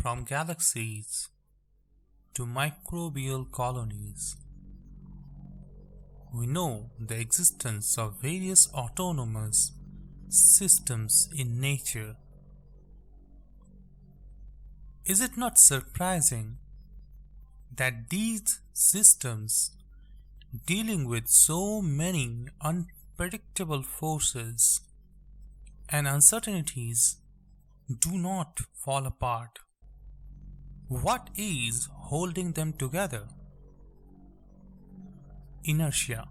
From galaxies to microbial colonies, we know the existence of various autonomous systems in nature. Is it not surprising that these systems, dealing with so many unpredictable forces and uncertainties, do not fall apart? What is holding them together? Inertia.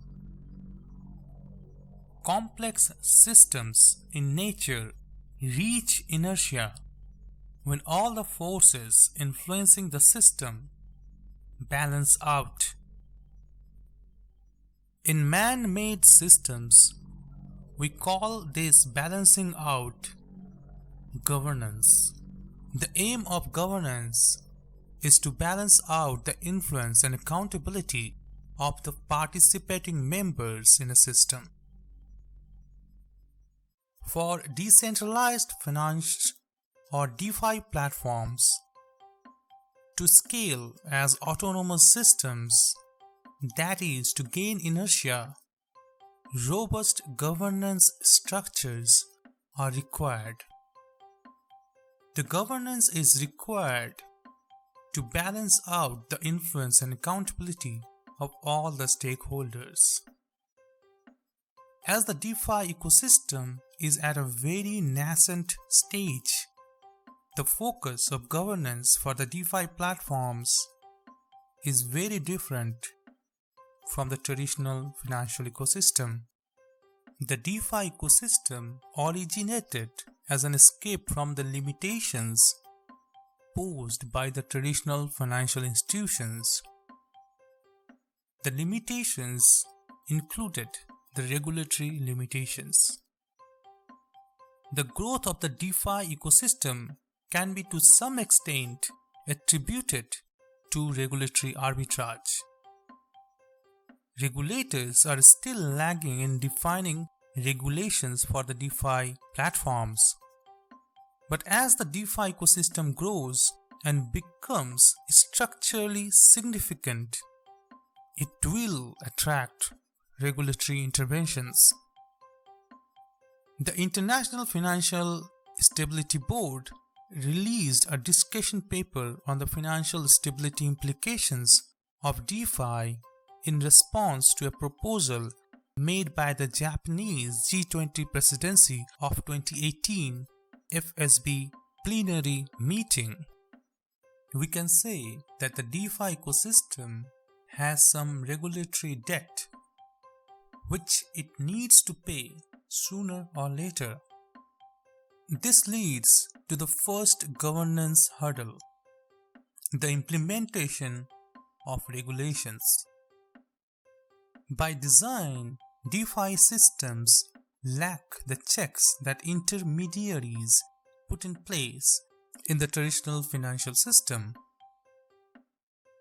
Complex systems in nature reach inertia when all the forces influencing the system balance out. In man-made systems, we call this balancing out governance. The aim of governance is to balance out the influence and accountability of the participating members in a system. For decentralized finance or DeFi platforms to scale as autonomous systems, that is, to gain inertia, robust governance structures are required. The governance is required to balance out the influence and accountability of all the stakeholders. As the DeFi ecosystem is at a very nascent stage, the focus of governance for the DeFi platforms is very different from the traditional financial ecosystem. The DeFi ecosystem originated as an escape from the limitations posed by the traditional financial institutions. The limitations included the regulatory limitations. The growth of the DeFi ecosystem can be to some extent attributed to regulatory arbitrage. Regulators are still lagging in defining regulations for the DeFi platforms. But as the DeFi ecosystem grows and becomes structurally significant, it will attract regulatory interventions. The International Financial Stability Board released a discussion paper on the financial stability implications of DeFi in response to a proposal made by the Japanese G20 presidency of 2018 FSB plenary meeting. We can say that the DeFi ecosystem has some regulatory debt which it needs to pay sooner or later. This leads to the first governance hurdle, the implementation of regulations. By design, DeFi systems lack the checks that intermediaries put in place in the traditional financial system.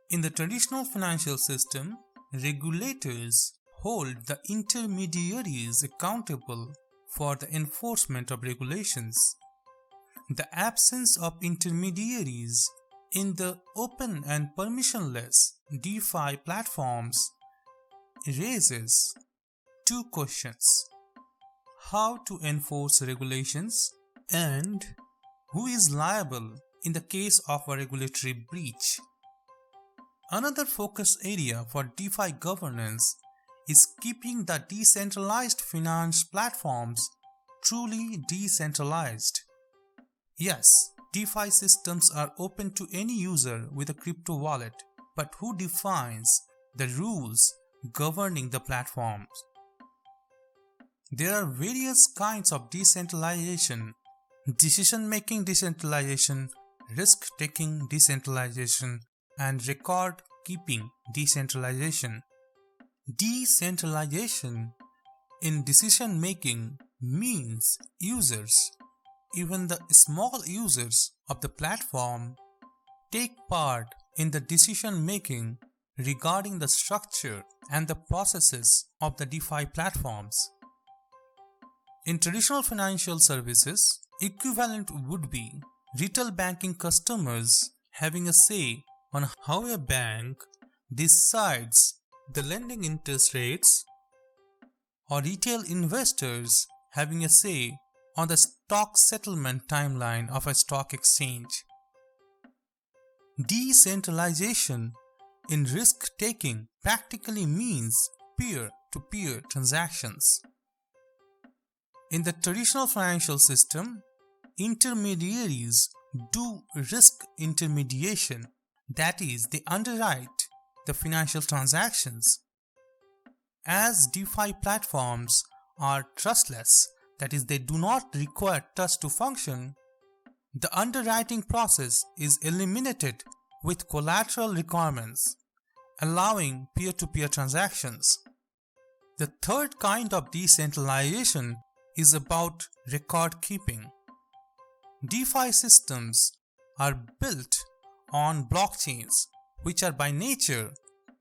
In the traditional financial system, regulators hold the intermediaries accountable for the enforcement of regulations. The absence of intermediaries in the open and permissionless DeFi platforms raises two questions: how to enforce regulations and who is liable in the case of a regulatory breach. Another focus area for DeFi governance is keeping the decentralized finance platforms truly decentralized. Yes, DeFi systems are open to any user with a crypto wallet, but who defines the rules governing the platforms? There are various kinds of decentralization: decision-making decentralization, risk-taking decentralization, and record-keeping decentralization. Decentralization in decision-making means users, even the small users of the platform, take part in the decision-making regarding the structure and the processes of the DeFi platforms. In traditional financial services, equivalent would be retail banking customers having a say on how a bank decides the lending interest rates, or retail investors having a say on the stock settlement timeline of a stock exchange. Decentralization in risk-taking practically means peer-to-peer transactions. In the traditional financial system, intermediaries do risk intermediation, that is, they underwrite the financial transactions. As DeFi platforms are trustless, that is, they do not require trust to function, the underwriting process is eliminated with collateral requirements, allowing peer-to-peer transactions. The third kind of decentralization is about record keeping. DeFi systems are built on blockchains, which are by nature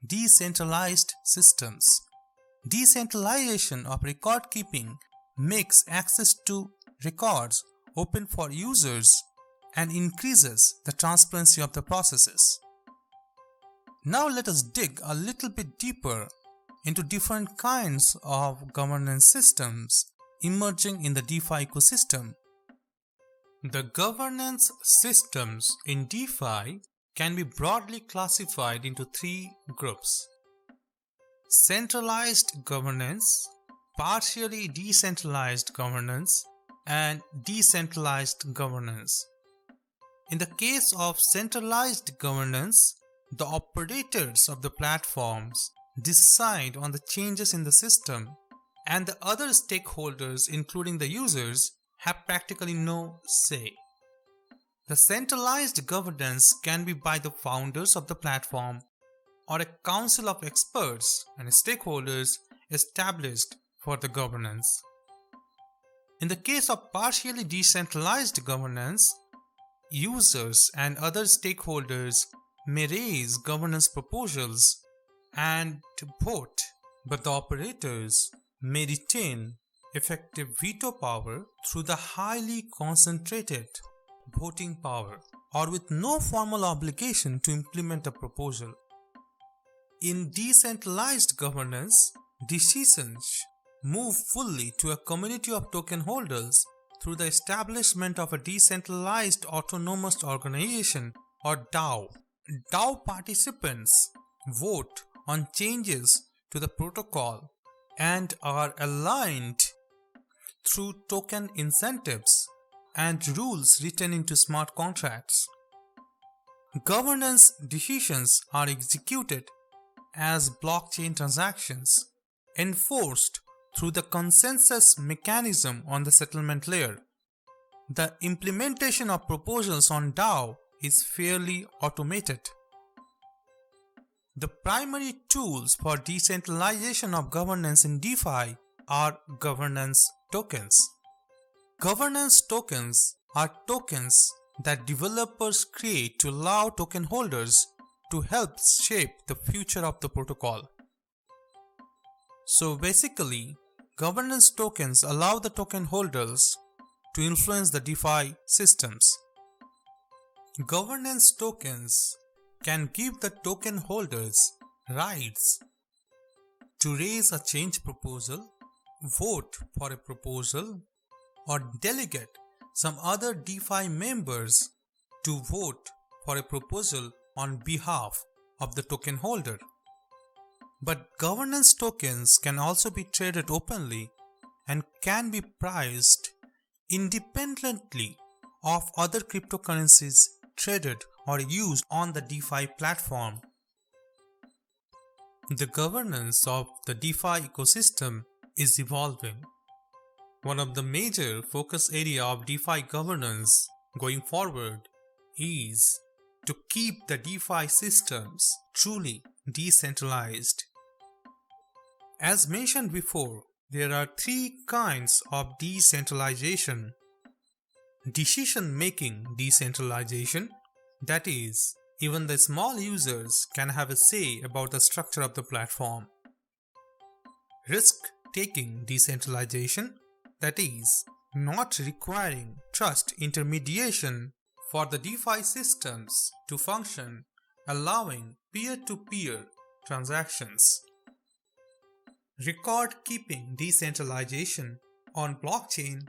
decentralized systems. Decentralization of record keeping makes access to records open for users and increases the transparency of the processes. Now let us dig a little bit deeper into different kinds of governance systems emerging in the DeFi ecosystem. The governance systems in DeFi can be broadly classified into three groups: centralized governance, partially decentralized governance, and decentralized governance. In the case of centralized governance, the operators of the platforms decide on the changes in the system, and the other stakeholders, including the users, have practically no say. The centralized governance can be by the founders of the platform or a council of experts and stakeholders established for the governance. In the case of partially decentralized governance, users and other stakeholders may raise governance proposals and vote, but the operators may retain effective veto power through the highly concentrated voting power, or with no formal obligation to implement a proposal. In decentralized governance, decisions move fully to a community of token holders through the establishment of a decentralized autonomous organization, or DAO. DAO participants vote on changes to the protocol and are aligned through token incentives and rules written into smart contracts. Governance decisions are executed as blockchain transactions, enforced through the consensus mechanism on the settlement layer. The implementation of proposals on DAO is fairly automated. The primary tools for decentralization of governance in DeFi are governance tokens. Governance tokens are tokens that developers create to allow token holders to help shape the future of the protocol. So basically, governance tokens allow the token holders to influence the DeFi systems. Governance tokens can give the token holders rights to raise a change proposal, vote for a proposal, or delegate some other DeFi members to vote for a proposal on behalf of the token holder. But governance tokens can also be traded openly and can be priced independently of other cryptocurrencies traded or used on the DeFi platform. The governance of the DeFi ecosystem is evolving. One of the major focus areas of DeFi governance going forward is to keep the DeFi systems truly decentralized. As mentioned before, there are three kinds of decentralization. Decision-making decentralization, that is, even the small users can have a say about the structure of the platform. Risk-taking decentralization, that is, not requiring trust intermediation for the DeFi systems to function, allowing peer-to-peer transactions. Record keeping decentralization on blockchain,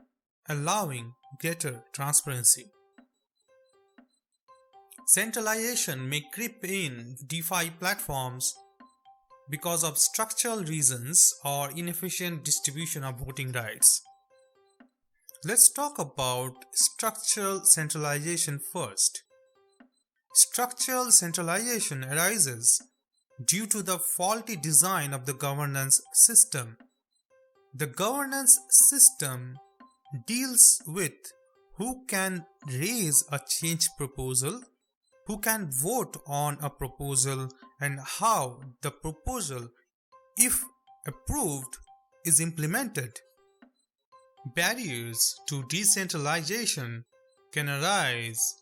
allowing greater transparency. Centralization may creep in DeFi platforms because of structural reasons or inefficient distribution of voting rights. Let's talk about structural centralization first. Structural centralization arises due to the faulty design of the governance system. The governance system deals with who can raise a change proposal, who can vote on a proposal, and how the proposal, if approved, is implemented. Barriers to decentralization can arise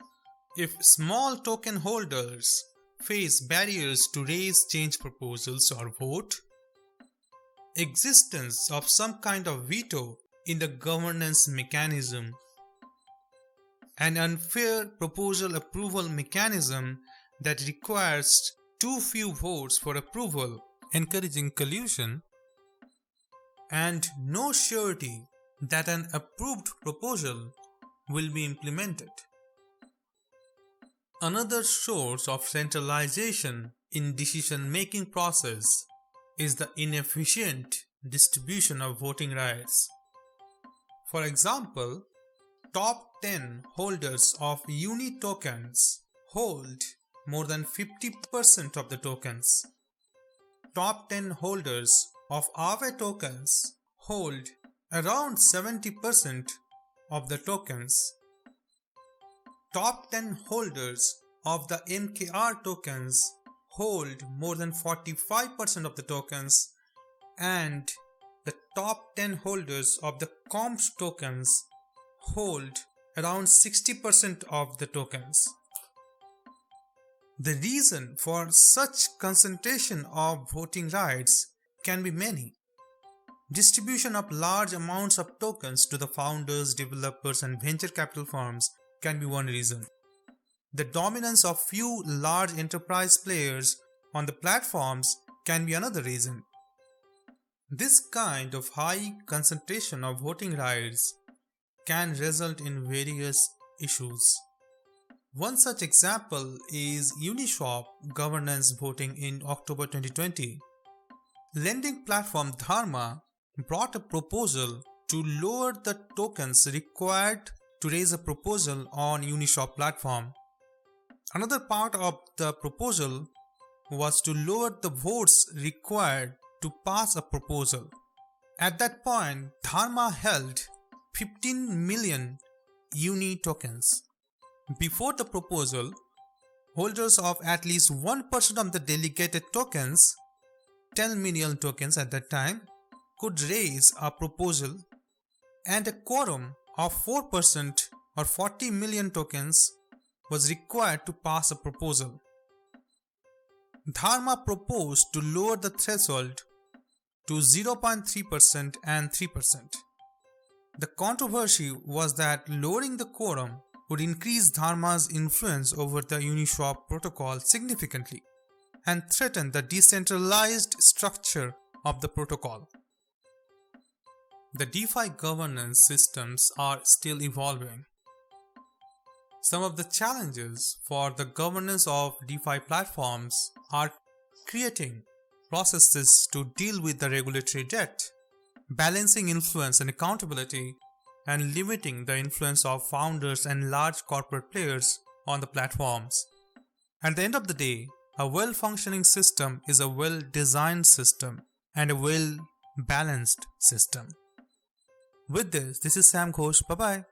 if small token holders face barriers to raise change proposals or vote, existence of some kind of veto in the governance mechanism, an unfair proposal approval mechanism that requires too few votes for approval, encouraging collusion, and no surety that an approved proposal will be implemented. Another source of centralization in decision-making process is the inefficient distribution of voting rights. For example, top 10 holders of UNI tokens hold more than 50% of the tokens. Top 10 holders of Aave tokens hold around 70% of the tokens. Top 10 holders of the MKR tokens hold more than 45% of the tokens, and the top 10 holders of the COMPS tokens hold around 60% of the tokens. The reason for such concentration of voting rights can be many. Distribution of large amounts of tokens to the founders, developers, and venture capital firms can be one reason. The dominance of few large enterprise players on the platforms can be another reason. This kind of high concentration of voting rights can result in various issues. One such example is Uniswap governance voting in October 2020. Lending platform Dharma brought a proposal to lower the tokens required to raise a proposal on Uniswap platform. Another part of the proposal was to lower the votes required to pass a proposal. At that point, Dharma held 15 million UNI tokens. Before the proposal, holders of at least 1% of the delegated tokens, 10 million tokens at that time, could raise a proposal, and a quorum of 4% or 40 million tokens was required to pass a proposal. Dharma proposed to lower the threshold to 0.3% and 3%. The controversy was that lowering the quorum would increase Dharma's influence over the Uniswap protocol significantly and threaten the decentralized structure of the protocol. The DeFi governance systems are still evolving. Some of the challenges for the governance of DeFi platforms are creating processes to deal with the regulatory debt, balancing influence and accountability, and limiting the influence of founders and large corporate players on the platforms. At the end of the day, a well-functioning system is a well-designed system and a well-balanced system. With this is Sam Ghosh. Bye-bye.